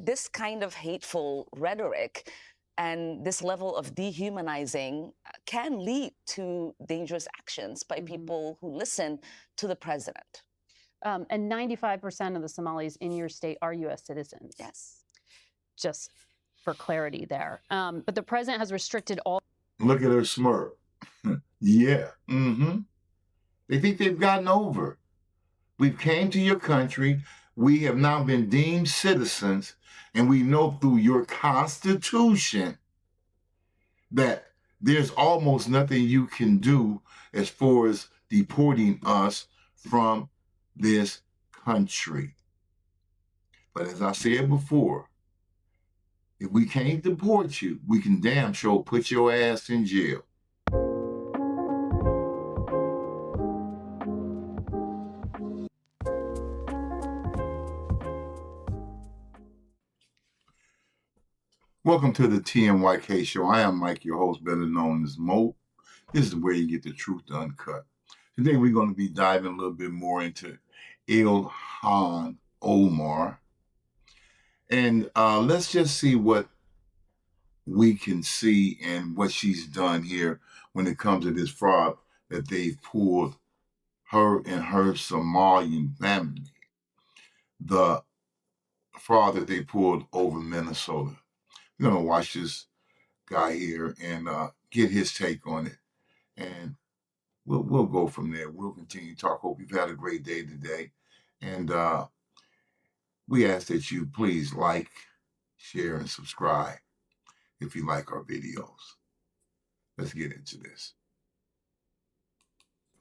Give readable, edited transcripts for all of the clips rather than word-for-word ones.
this kind of hateful rhetoric and this level of dehumanizing can lead to dangerous actions by people who listen to the president. And 95% of the Somalis in your state are U.S. citizens. Yes. Just for clarity there. But the president has restricted all. Look at her smirk. Yeah. Mm-hmm. They think they've gotten over. We've came to your country. We have now been deemed citizens, and we know through your Constitution that there's almost nothing you can do as far as deporting us from this country. But as I said before, if we can't deport you, we can damn sure put your ass in jail. Welcome to the TMYK show. I am Mike, your host, better known as Mo. This is where you get the truth uncut. Today we're going to be diving a little bit more into Ilhan Omar. And let's just see what we can see and what she's done here when it comes to this fraud that they've pulled her and her Somalian family. The fraud that they pulled over Minnesota. We're going to watch this guy here and get his take on it. And we'll go from there. We'll continue to talk. Hope you've had a great day today. And we ask that you please like, share, and subscribe if you like our videos. Let's get into this.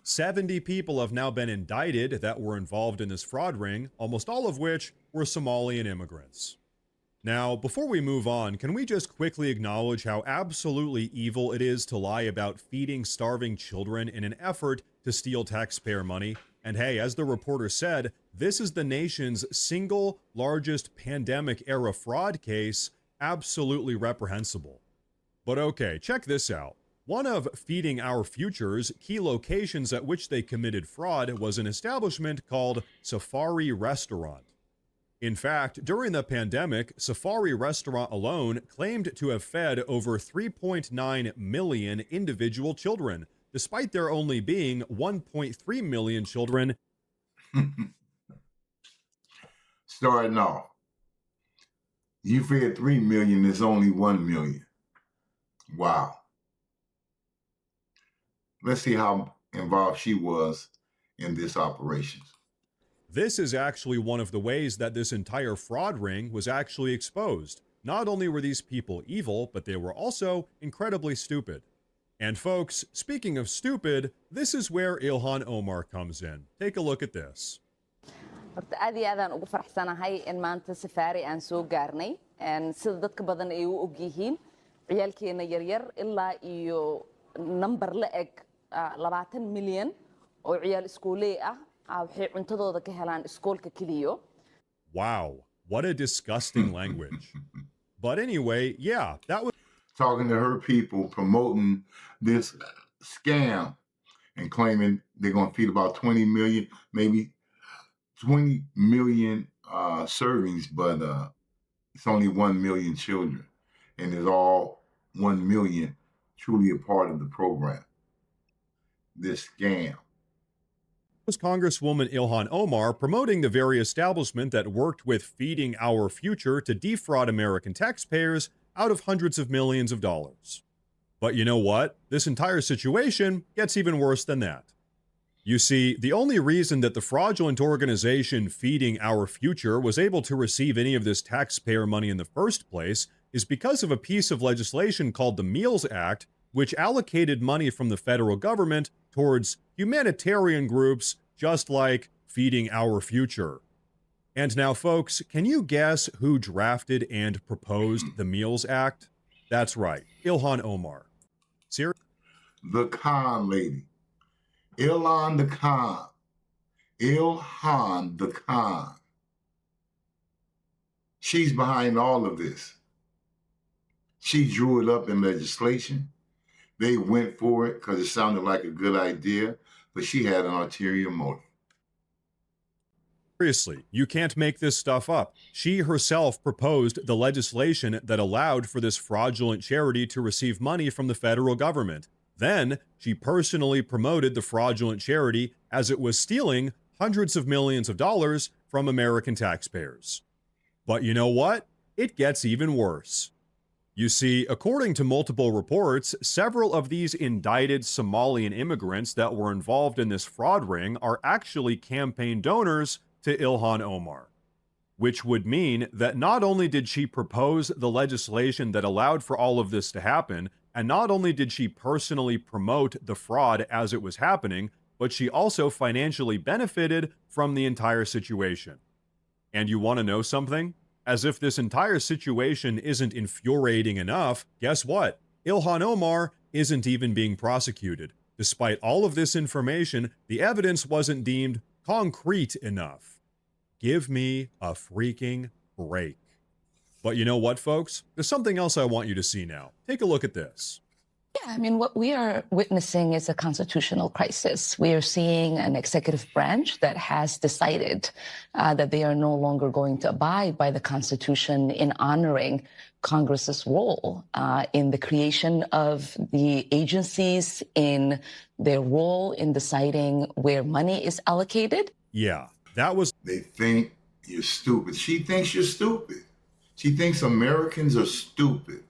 70 people have now been indicted that were involved in this fraud ring, almost all of which were Somalian immigrants. Now, before we move on, can we just quickly acknowledge how absolutely evil it is to lie about feeding starving children in an effort to steal taxpayer money? And hey, as the reporter said, this is the nation's single largest pandemic-era fraud case, absolutely reprehensible. But okay, check this out. One of Feeding Our Future's key locations at which they committed fraud was an establishment called Safari Restaurant. In fact, during the pandemic, Safari Restaurant alone claimed to have fed over 3.9 million individual children, despite there only being 1.3 million children. Starting off, you fed 3 million, there's only 1 million. Wow. Let's see how involved she was in this operation. This is actually one of the ways that this entire fraud ring was actually exposed. Not only were these people evil, but they were also incredibly stupid. And folks, speaking of stupid, this is where Ilhan Omar comes in. Take a look at this. horta aad iyo aadaan ugu faraxsanahay in maanta Safari aan soo gaarnay sida dadka badan ay u og yihiin ciyaalkeena yaryar ilaa iyo number la eg 20 milyan oo ciyaal iskuuley ah waxay cuntadooda ka helaan iskoolka kaliyo. Wow, what a disgusting language. But anyway, yeah, that was talking to her people, promoting this scam and claiming they're going to feed about 20 million, maybe 20 million servings, but it's only 1 million children. And it's all 1 million truly a part of the program. This scam. was Congresswoman Ilhan Omar promoting the very establishment that worked with Feeding Our Future to defraud American taxpayers out of hundreds of millions of dollars. But you know what? This entire situation gets even worse than that. You see, the only reason that the fraudulent organization Feeding Our Future was able to receive any of this taxpayer money in the first place is because of a piece of legislation called the Meals Act, which allocated money from the federal government towards humanitarian groups just like Feeding Our Future. And now, folks, can you guess who drafted and proposed the Meals Act? That's right, Ilhan Omar. Seriously? The Khan lady. Ilhan the Khan. Ilhan the Khan. She's behind all of this. She drew it up in legislation. They went for it because it sounded like a good idea, but she had an ulterior motive. Seriously, you can't make this stuff up. She herself proposed the legislation that allowed for this fraudulent charity to receive money from the federal government. Then, she personally promoted the fraudulent charity as it was stealing hundreds of millions of dollars from American taxpayers. But you know what? It gets even worse. You see, according to multiple reports, several of these indicted Somalian immigrants that were involved in this fraud ring are actually campaign donors to Ilhan Omar, which would mean that not only did she propose the legislation that allowed for all of this to happen, and not only did she personally promote the fraud as it was happening, but she also financially benefited from the entire situation. And you want to know something? As if this entire situation isn't infuriating enough, guess what? Ilhan Omar isn't even being prosecuted. Despite all of this information, the evidence wasn't deemed concrete enough. Give me a freaking break. But you know what, folks? There's something else I want you to see now. Take a look at this. Yeah, I mean, what we are witnessing is a constitutional crisis. We are seeing an executive branch that has decided that they are no longer going to abide by the Constitution in honoring Congress's role in the creation of the agencies, in their role in deciding where money is allocated. Yeah, that was... They think you're stupid. She thinks you're stupid. She thinks Americans are stupid.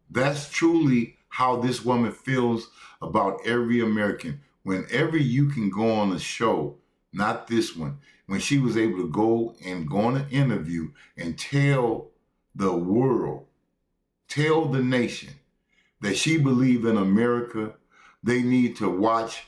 That's truly how this woman feels about every American. Whenever you can go on a show, not this one, when she was able to go on an interview and tell the world, tell the nation that she believed in America, they need to watch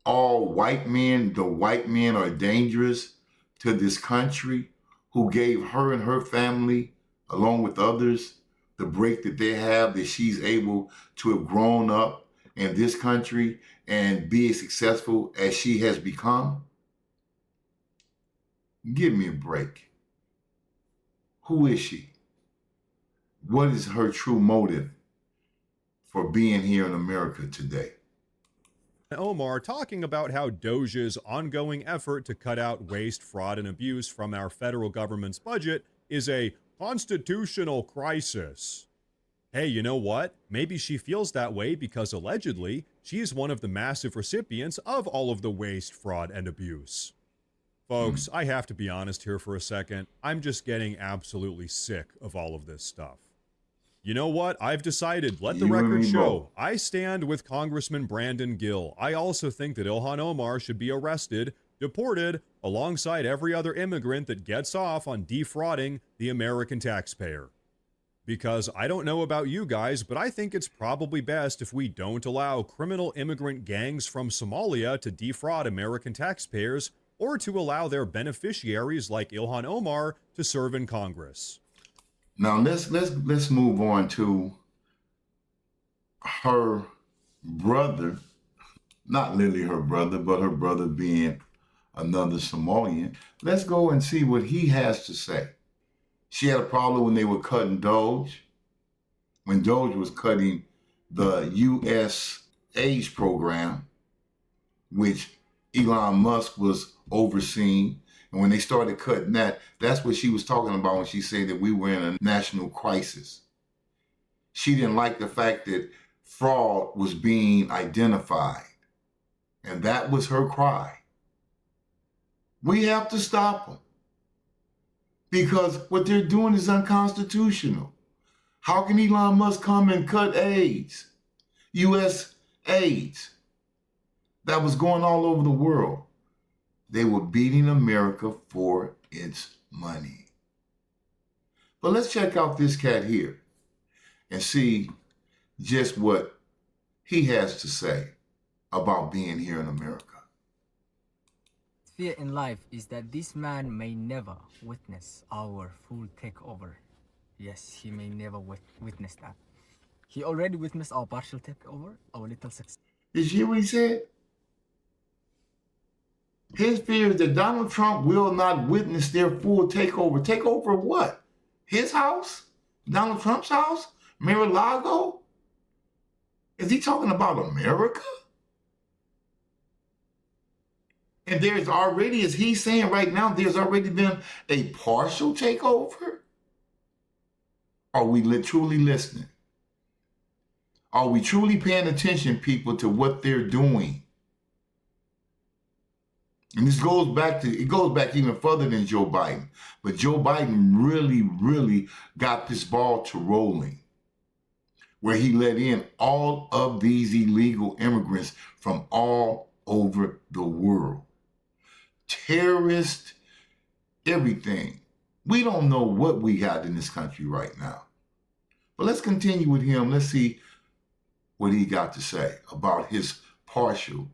all white men. The white men are dangerous to this country, who gave her and her family, along with others, the break that they have, that she's able to have grown up in this country and be as successful as she has become. Give me a break. Who is she? What is her true motive for being here in America today? Omar talking about how Doge's ongoing effort to cut out waste, fraud, and abuse from our federal government's budget is a constitutional crisis. Hey, you know what? Maybe she feels that way because allegedly she is one of the massive recipients of all of the waste, fraud, and abuse. Folks, I have to be honest here for a second. I'm just getting absolutely sick of all of this stuff. You know what? I've decided, let the record show. I stand with Congressman Brandon Gill. I also think that Ilhan Omar should be arrested, deported, alongside every other immigrant that gets off on defrauding the American taxpayer. Because I don't know about you guys, but I think it's probably best if we don't allow criminal immigrant gangs from Somalia to defraud American taxpayers, or to allow their beneficiaries like Ilhan Omar to serve in Congress. Now let's move on to her brother, not literally her brother, but her brother being another Somalian. Let's go and see what he has to say. She had a problem when they were cutting Doge, when Doge was cutting the U.S. AIDS program, which Elon Musk was overseeing. And when they started cutting that, that's what she was talking about when she said that we were in a national crisis. She didn't like the fact that fraud was being identified. And that was her cry. We have to stop them, because what they're doing is unconstitutional. How can Elon Musk come and cut AIDS, U.S. AIDS, that was going all over the world? They were beating America for its money. But let's check out this cat here and see just what he has to say about being here in America. Fear in life is that this man may never witness our full takeover. Yes, he may never witness that. He already witnessed our partial takeover, our little success. Did you hear what he said? His fear is that Donald Trump will not witness their full takeover. Takeover of what? His house? Donald Trump's house? Mar-a-Lago? Is he talking about America? And there's already, as he's saying right now, there's already been a partial takeover. Are we truly listening? Are we truly paying attention, people, to what they're doing? And this goes back even further than Joe Biden. But Joe Biden really got this ball to rolling, where he let in all of these illegal immigrants from all over the world. Terrorists, everything. We don't know what we got in this country right now. But let's continue with him. Let's see what he got to say about his partial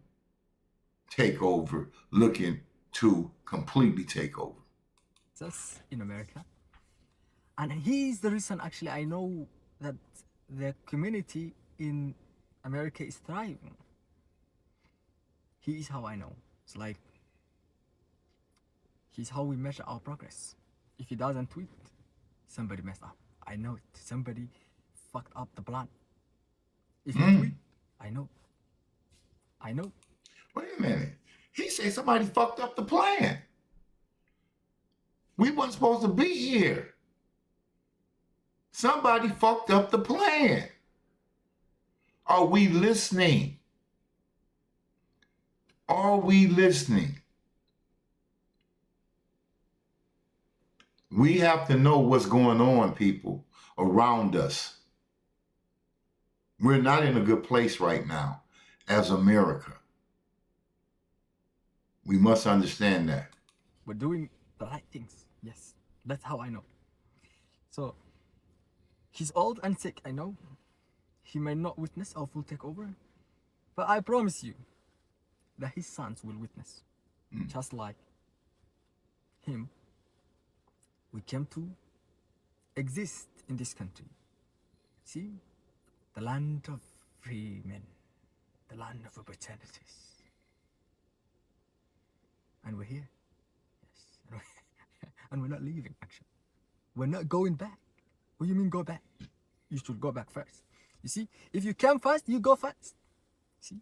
takeover, looking to completely take over. That's in America. And he's the reason actually I know that the community in America is thriving. He is how I know. It's like, he's how we measure our progress. If he doesn't tweet, somebody messed up. I know it. Somebody fucked up the plan. If he tweet, I know. Wait a minute. He said somebody fucked up the plan. We weren't supposed to be here. Somebody fucked up the plan. Are we listening? Are we listening? We have to know what's going on, people, around us. We're not in a good place right now as America. We must understand that. We're doing the right things. Yes, that's how I know. So, he's old and sick, I know. He may not witness our full takeover, but I promise you that his sons will witness. Just like him, we came to exist in this country. See? The land of free men, the land of opportunities. And we're here. Yes. And we're not leaving, actually. We're not going back. What do you mean go back? You should go back first. You see, if you come fast, you go fast. See?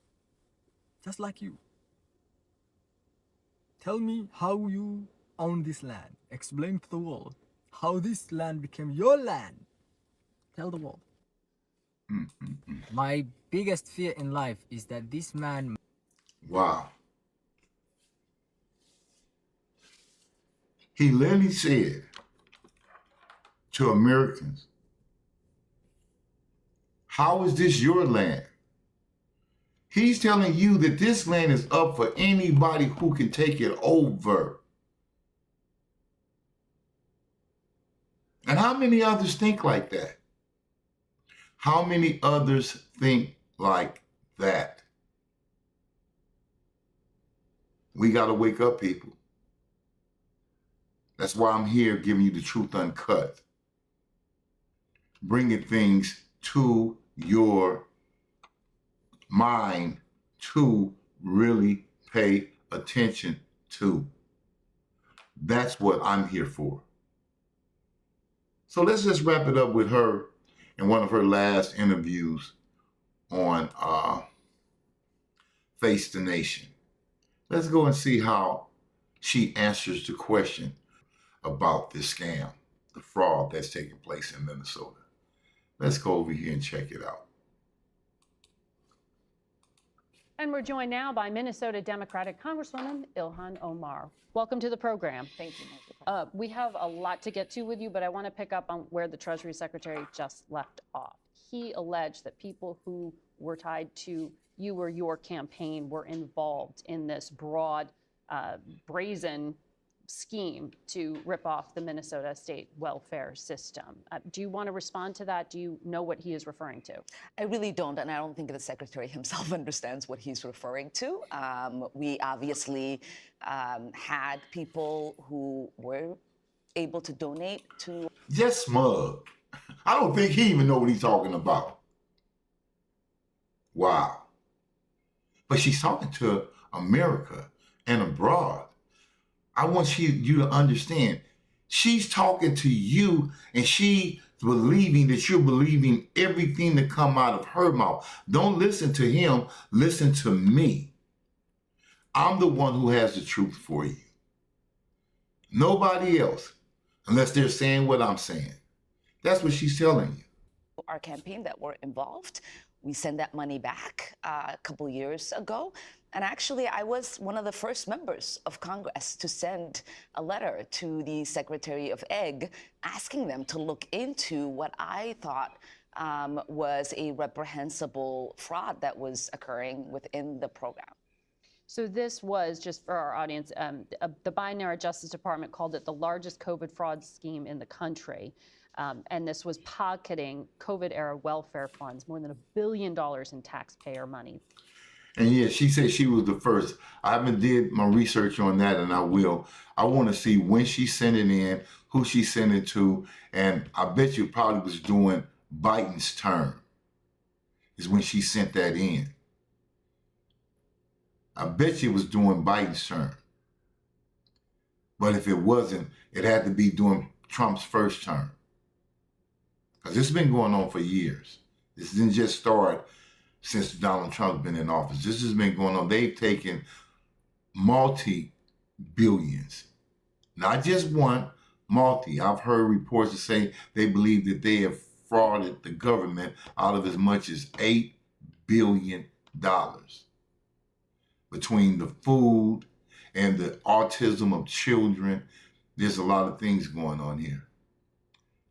Just like you. Tell me how you own this land. Explain to the world how this land became your land. Tell the world. My biggest fear in life is that this man... Wow. He literally said to Americans, how is this your land? He's telling you that this land is up for anybody who can take it over. And how many others think like that? How many others think like that? We got to wake up, people. That's why I'm here giving you the truth uncut. Bringing things to your mind to really pay attention to. That's what I'm here for. So let's just wrap it up with her in one of her last interviews on Face the Nation. Let's go and see how she answers the question about this scam, the fraud that's taking place in Minnesota. Let's go over here and check it out. And we're joined now by Minnesota Democratic Congresswoman Ilhan Omar. Welcome to the program. Thank you. We have a lot to get to with you, but I want to pick up on where the Treasury Secretary just left off. He alleged that people who were tied to you or your campaign were involved in this broad, brazen scheme to rip off the Minnesota state welfare system. Do you want to respond to that? Do you know what he is referring to? I really don't, and I don't think the secretary himself understands what he's referring to. We obviously had people who were able to donate to... Just smug. I don't think he even know what he's talking about. Wow. But she's talking to America and abroad. I want you to understand, she's talking to you and she's believing that you're believing everything that come out of her mouth. Don't listen to him, listen to me. I'm the one who has the truth for you. Nobody else, unless they're saying what I'm saying. That's what she's telling you. Our campaign that were involved, we sent that money back a couple years ago. And actually, I was one of the first members of Congress to send a letter to the Secretary of Eg asking them to look into what I thought was a reprehensible fraud that was occurring within the program. So this was, just for our audience, the Biden-era Justice Department called it the largest COVID fraud scheme in the country. And this was pocketing COVID-era welfare funds, more than $1 billion in taxpayer money. And yeah, she said she was the first. I haven't did my research on that, and I will. I want to see when she sent it in, who she sent it to, and I bet you probably was doing Biden's term is when she sent that in. I bet you it was doing Biden's term. But if it wasn't, it had to be doing Trump's first term. Because this has been going on for years. This didn't just start since Donald Trump's been in office. This has been going on. They've taken multi-billions, not just one, multi. I've heard reports that say they believe that they have frauded the government out of as much as $8 billion between the food and the autism of children. There's a lot of things going on here.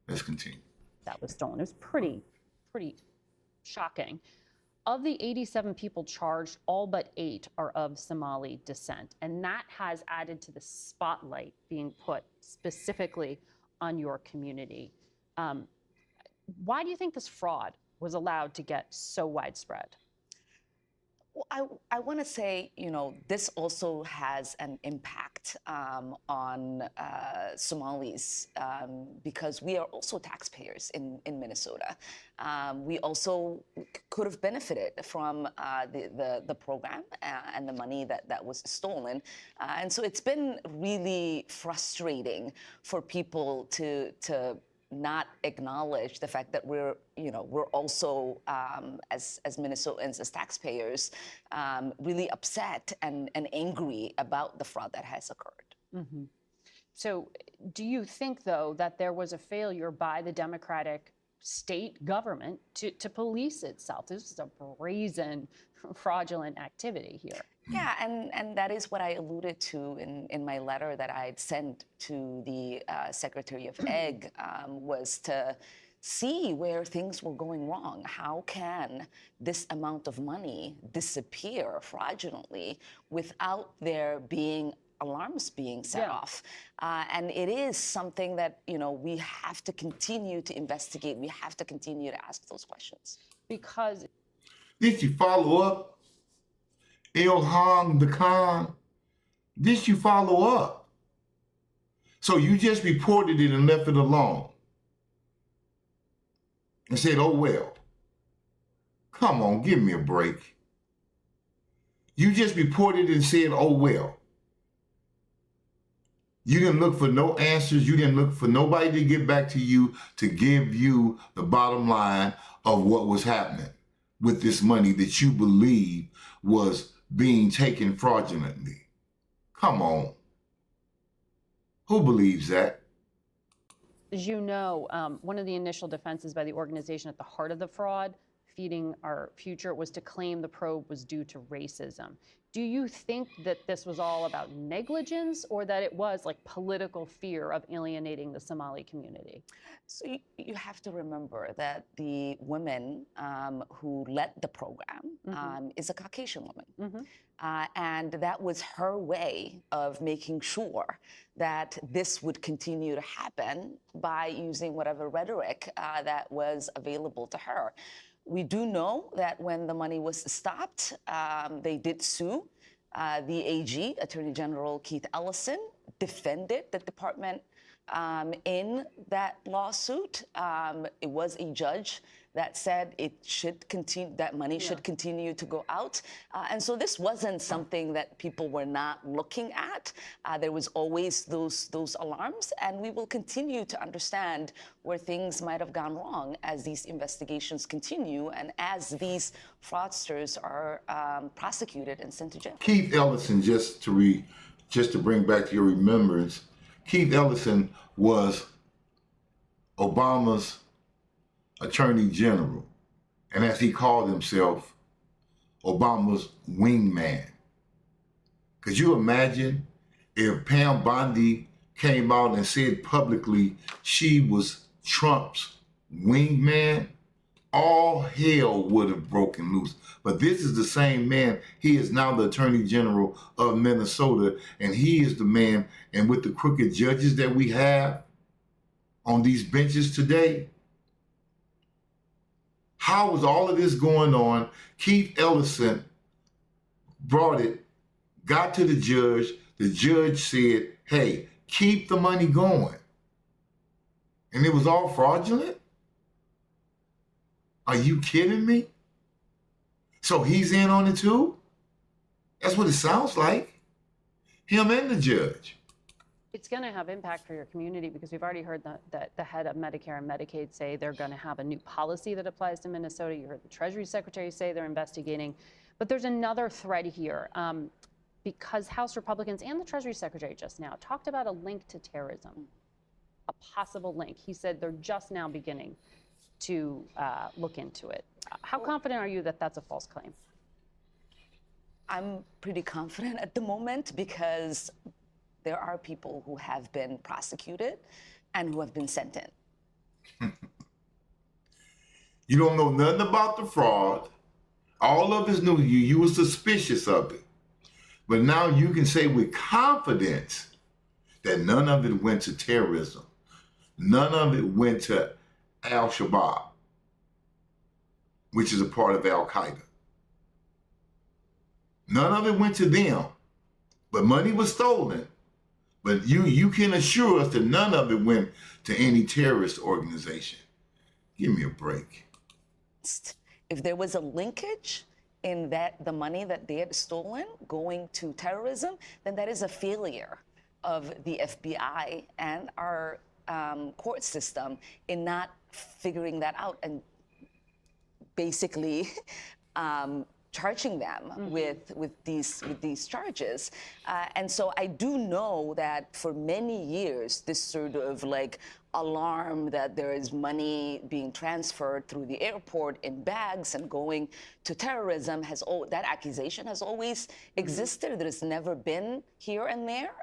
Let's continue. That was stolen. It was pretty shocking. Of the 87 people charged, all but 8 are of Somali descent. And that has added to the spotlight being put specifically on your community. Why do you think this fraud was allowed to get so widespread? Well, I want to say, this also has an impact on Somalis because we are also taxpayers in Minnesota. We also could have benefited from the program and the money that was stolen. And so it's been really frustrating for people to not acknowledge the fact that we're also, as Minnesotans, as taxpayers, really upset and angry about the fraud that has occurred. Mm-hmm. So do you think, though, that there was a failure by the Democratic state government to police itself? This is a brazen, fraudulent activity here. Yeah, and that is what I alluded to in my letter that I'd sent to the Secretary of Eg, was to see where things were going wrong. How can this amount of money disappear fraudulently without there being alarms being set off? And it is something that, we have to continue to investigate. We have to continue to ask those questions. Because... Did you follow up? Ilhan the Khan, did you follow up? So you just reported it and left it alone and said, oh, well. Come on, give me a break. You just reported and said, oh, well. You didn't look for no answers. You didn't look for nobody to get back to you to give you the bottom line of what was happening with this money that you believe was being taken fraudulently. Come on. Who believes that? As you know, one of the initial defenses by the organization at the heart of the fraud, Feeding Our Future, was to claim the probe was due to racism. Do you think that this was all about negligence, or that it was like political fear of alienating the Somali community? So you have to remember that the woman who led the program is a Caucasian woman. And that was her way of making sure that this would continue to happen by using whatever rhetoric that was available to her. We do know that when the money was stopped, they did sue. The AG, Attorney General Keith Ellison, defended the department in that lawsuit. It was a judge that said it should continue, that money should continue to go out. And so this wasn't something that people were not looking at. There was always those alarms, and we will continue to understand where things might have gone wrong as these investigations continue and as these fraudsters are prosecuted and sent to jail. Keith Ellison, just to bring back to your remembrance, Keith Ellison was Obama's Attorney General, and as he called himself, Obama's wingman. Could you imagine if Pam Bondi came out and said publicly she was Trump's wingman? All hell would have broken loose. But this is the same man. He is now the Attorney General of Minnesota, and he is the man, and with the crooked judges that we have on these benches today, how was all of this going on? Keith Ellison brought it, got to the judge said, hey, keep the money going. And it was all fraudulent? Are you kidding me? So he's in on it too? That's what it sounds like. Him and the judge. It's going to have impact for your community because we've already heard that the head of Medicare and Medicaid say they're going to have a new policy that applies to Minnesota. You heard the Treasury Secretary say they're investigating. But there's another thread here because House Republicans and the Treasury Secretary just now talked about a link to terrorism, a possible link. He said they're just now beginning to look into it. How confident are you that that's a false claim? I'm pretty confident at the moment because there are people who have been prosecuted and who have been sent in. You don't know nothing about the fraud. All of it's new to you. You were suspicious of it. But now you can say with confidence that none of it went to terrorism. None of it went to Al-Shabaab, which is a part of Al-Qaeda. None of it went to them, but money was stolen. But you can assure us that none of it went to any terrorist organization. Give me a break. If there was a linkage in that the money that they had stolen going to terrorism, then that is a failure of the FBI and our court system in not figuring that out and basically charging them with these charges. And so I do know that for many years, this sort of like alarm that there is money being transferred through the airport in bags and going to terrorism that accusation has always existed. There's never been here and there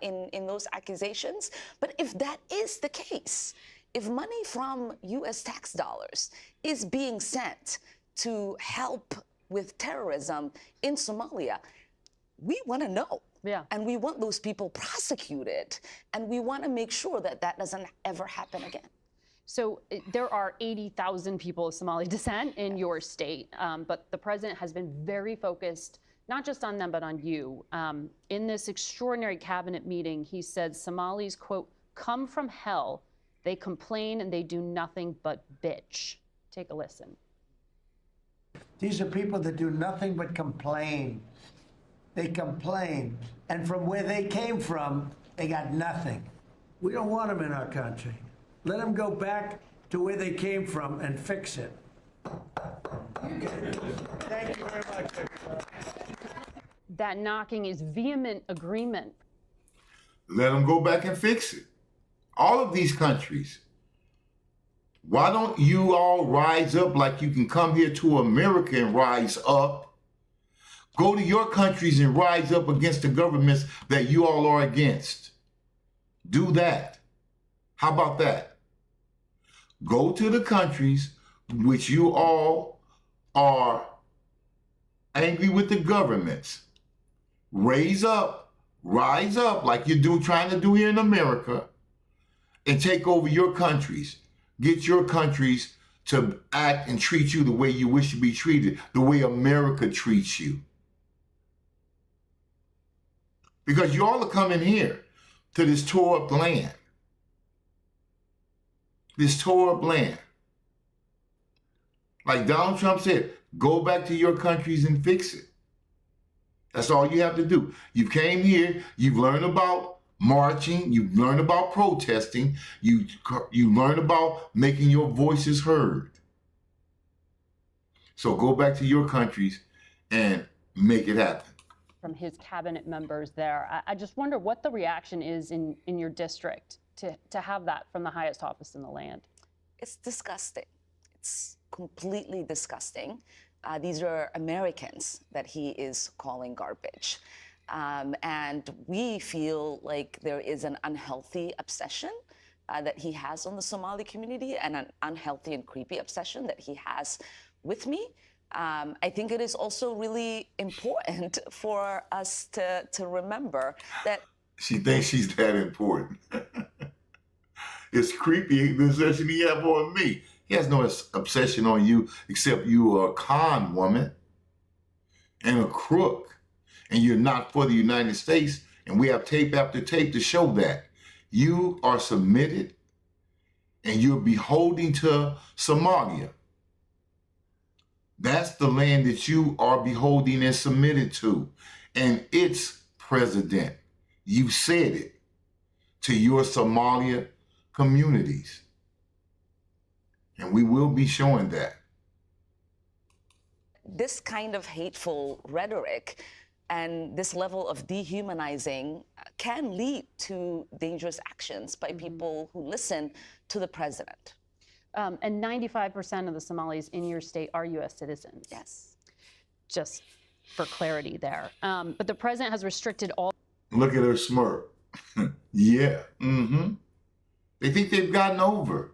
in those accusations. But if that is the case, if money from U.S. tax dollars is being sent to help with terrorism in Somalia, we want to know. Yeah. And we want those people prosecuted. And we want to make sure that that doesn't ever happen again. So there are 80,000 people of Somali descent in your state, but the president has been very focused, not just on them, but on you. In this extraordinary cabinet meeting, he said Somalis, quote, come from hell. They complain and they do nothing but bitch. Take a listen. These are people that do nothing but complain. They complain. And from where they came from, they got nothing. We don't want them in our country. Let them go back to where they came from and fix it. Thank you very much, everybody. That knocking is vehement agreement. Let them go back and fix it. All of these countries. Why don't you all rise up like you can come here to America and rise up? Go to your countries and rise up against the governments that you all are against. Do that. How about that? Go to the countries which you all are angry with the governments. Rise up like you're trying to do here in America and take over your countries. Get your countries to act and treat you the way you wish to be treated, the way America treats you. Because you all are coming here to this tore up land. This tore up land. Like Donald Trump said, go back to your countries and fix it. That's all you have to do. You came here, you've learned about marching, you've learned about protesting, you learned about making your voices heard. So go back to your countries and make it happen. From his cabinet members there, I just wonder what the reaction is in your district to have that from the highest office in the land. It's disgusting. It's completely disgusting. These are Americans that he is calling garbage. And we feel like there is an unhealthy obsession that he has on the Somali community, and an unhealthy and creepy obsession that he has with me. I think it is also really important for us to remember that She thinks she's that important. It's creepy, the obsession he have on me. He has no obsession on you except you are a con woman and a crook, and you're not for the United States. And we have tape after tape to show that. You are submitted and you're beholden to Somalia. That's the land that you are beholding and submitted to. And its president, you said it to your Somalia communities. And we will be showing that. this kind of hateful rhetoric and this level of dehumanizing can lead to dangerous actions by people who listen to the president. And 95% of the Somalis in your state are U.S. citizens. Yes. Just for clarity there. But the president has restricted all. Look at her smirk. Yeah. They think they've gotten over.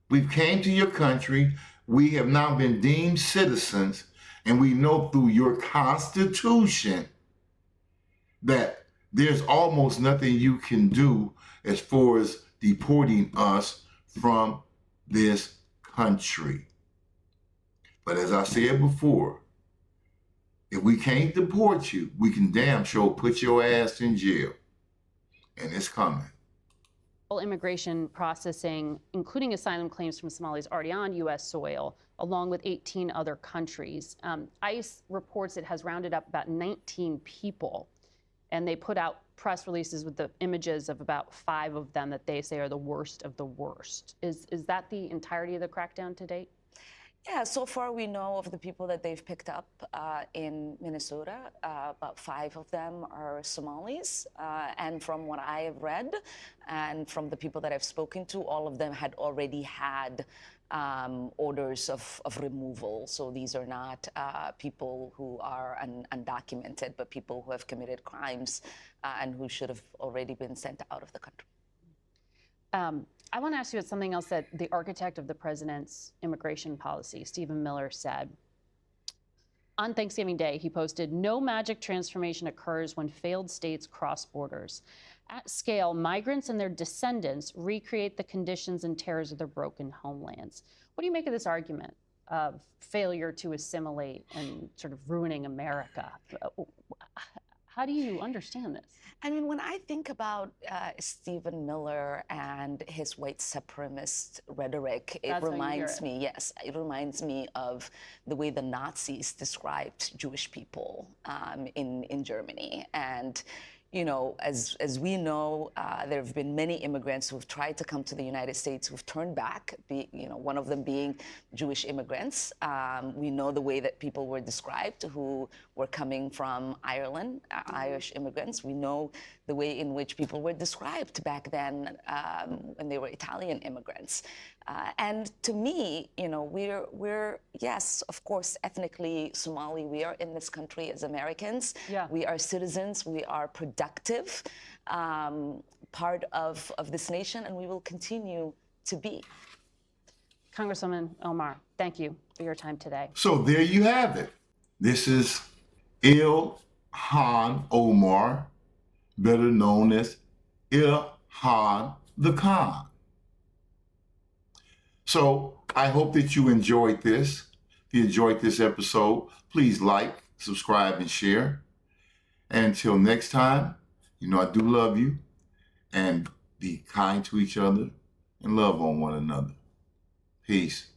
We've came to your country. We have now been deemed citizens, and we know through your Constitution that there's almost nothing you can do as far as deporting us from this country. But as I said before, if we can't deport you, we can damn sure put your ass in jail. And it's coming. Immigration processing, including asylum claims from Somalis already on U.S. soil, along with 18 other countries. ICE reports it has rounded up about 19 people, and they put out press releases with the images of about 5 of them that they say are the worst of the worst. Is that the entirety of the crackdown to date? Yeah, so far we know of the people that they've picked up in Minnesota. About 5 of them are Somalis. And from what I have read and from the people that I've spoken to, all of them had already had orders of removal. So these are not people who are undocumented, but people who have committed crimes and who should have already been sent out of the country. I want to ask you about something else that the architect of the president's immigration policy, Stephen Miller, said. On Thanksgiving Day, he posted, "No magic transformation occurs when failed states cross borders. At scale, migrants and their descendants recreate the conditions and terrors of their broken homelands." What do you make of this argument of failure to assimilate and sort of ruining America? How do you understand this? I mean, when I think about Stephen Miller and his white supremacist rhetoric, it reminds me, yes, it reminds me of the way the Nazis described Jewish people in Germany. And you know, as we know, there have been many immigrants who have tried to come to the United States who've turned back, one of them being Jewish immigrants. We know the way that people were described who were coming from Ireland, Irish immigrants. We know the way in which people were described back then when they were Italian immigrants. And to me, you know, we're yes, of course, ethnically Somali. We are in this country as Americans. Yeah. We are citizens. We are productive part of this nation, and we will continue to be. Congresswoman Omar, thank you for your time today. So there you have it. This is Ilhan Omar, better known as Ilhan the Khan. So I hope that you enjoyed this. If you enjoyed this episode, please like, subscribe, and share. And until next time, you know I do love you, and be kind to each other and love on one another. Peace.